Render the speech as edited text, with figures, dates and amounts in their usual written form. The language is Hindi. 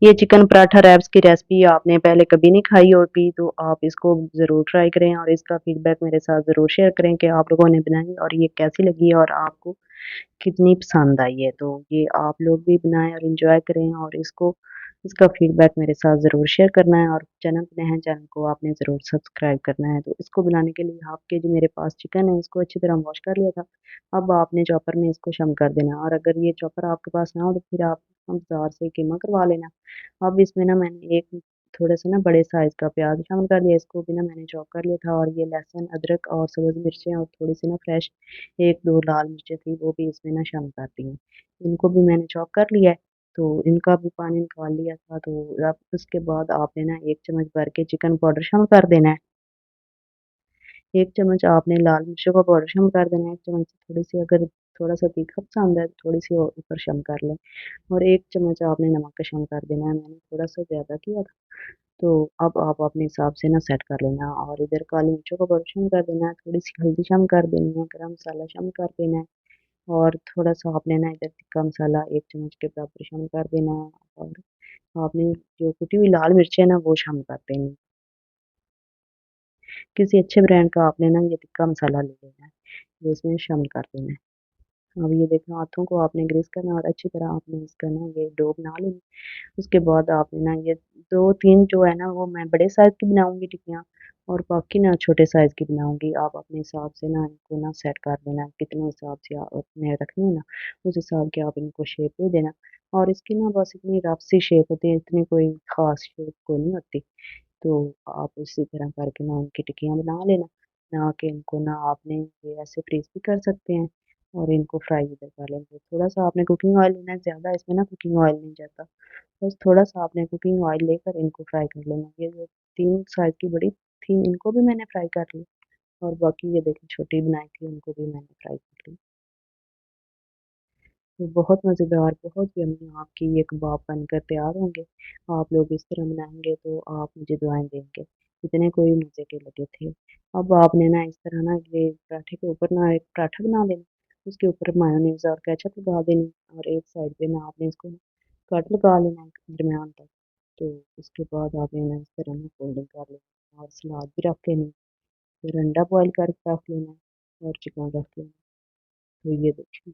ये चिकन पराठा रैप्स की रेसिपी आपने पहले कभी नहीं खाई होगी तो आप इसको ज़रूर ट्राई करें और इसका फीडबैक मेरे साथ ज़रूर शेयर करें कि आप लोगों ने बनाई और ये कैसी लगी और आपको कितनी पसंद आई है। तो ये आप लोग भी बनाएँ और एन्जॉय करें और इसका फीडबैक मेरे साथ ज़रूर शेयर करना है और चैनल पे नए हैं, चैनल को आपने ज़रूर सब्सक्राइब करना है। तो इसको बनाने के लिए हाफ केजी मेरे पास चिकन है, इसको अच्छी तरह वॉश कर लिया था। अब आपने चॉपर में इसको शम कर देना है और अगर ये चॉपर आपके पास ना हो तो फिर आप बाज़ार से कीमा करवा लेना। अब इसमें ना मैंने एक थोड़ा-सा ना बड़े साइज़ का प्याज़ शामिल कर दिया, इसको भी ना मैंने चॉप कर लिया था और ये लहसुन, अदरक और सब्ज़ मिर्चें और थोड़ी-सी ना फ्रेश 1-2 लाल मिर्चें थी, वो भी इसमें ना शामिल कर दी हैं। इनको भी मैंने चॉप कर लिया है, तो इनका भी पानी निकाल लिया था, तो अब उसके बाद आपने ना 1 चम्मच भर के चिकन पाउडर शामिल कर देना है। 1 चम्मच आपने लाल मिर्चों का पाउडर शामिल कर देना है, 1 चम्मच थोड़ी-सी अगर थोड़ा-सा तीखा पसंद है, तो थोड़ी-सी और ऊपर शामिल कर लें और 1 चम्मच आपने नमक का शामिल कर देना है, मैंने थोड़ा-सा ज़्यादा किया था। तो अब आप अपने हिसाब से ना सेट कर लेना और इधर काली मिर्चों का पाउडर शामिल कर देना है, थोड़ी-सी हल्दी शामिल कर देनी है, गरम मसाला शामिल कर देना है और थोड़ा-सा आपने ना इधर टिक्का मसाला 1 चम्मच के बराबर शामिल कर देना है और आपने जो कुटी हुई लाल मिर्च है ना, वो शामिल कर देनी है। किसी अच्छे ब्रांड का आपने ना ये टिक्का मसाला ले लेना है, ये इसमें शामिल कर देना है। अब ये देखो हाथों को आपने ग्रीस करना है और अच्छी तरह आपने इसका ना ये डो बना लेना। उसके बाद आपने ना ये 2-3 जो है ना वो मैं बड़े साइज़ की बनाऊँगी टिक्कियाँ और बाकी ना छोटे साइज़ की बनाऊँगी। आप अपने हिसाब से ना इनको ना सेट कर देना, कितने हिसाब से आपने रखनी है ना, उस हिसाब की आप इनको शेप दे देना। और इसकी ना बस इतनी रफ़ सी शेप होती है, इतनी कोई ख़ास शेप कोई नहीं होती। तो आप उसी तरह करके ना उनकी टिक्कियाँ बना लेना। बना के इनको ना आपने ये ऐसे फ्रीज़ भी कर सकते हैं और इनको फ्राई भी कर लेंगे। थोड़ा-सा आपने कुकिंग ऑयल लेना है, ज़्यादा इसमें ना कुकिंग ऑयल नहीं जाता। बस थोड़ा-सा आपने कुकिंग ऑयल लेकर इनको फ्राई कर लेना। ये जो 3 साइज़ की बड़ी थी, इनको भी मैंने फ्राई कर लिया और बाकी ये देखिए छोटी बनाई थी, उनको भी मैंने फ्राई कर लिया। तो बहुत मज़ेदार, बहुत यम्मी आपकी ये कबाब बनकर तैयार होंगे। आप लोग इस तरह बनाएँगे तो आप मुझे दुआएँ देंगे। इतने कोई मज़े के लगे थे। अब आपने ना इस तरह ना ये पराठे के ऊपर ना एक पराठा बना लेना, उसके ऊपर मायोनीज़ और केचअप लगा देनी और एक साइड पे ना आपने इसको कट लगा लेना है दरमियान तक। तो उसके बाद आपने ना इस तरह ना फ़ोल्डिंग कर लेनी और सलाद भी रख लेनी, फिर अंडा बॉयल करके रख लेना और चिकन रख लेना। तो ये देखिए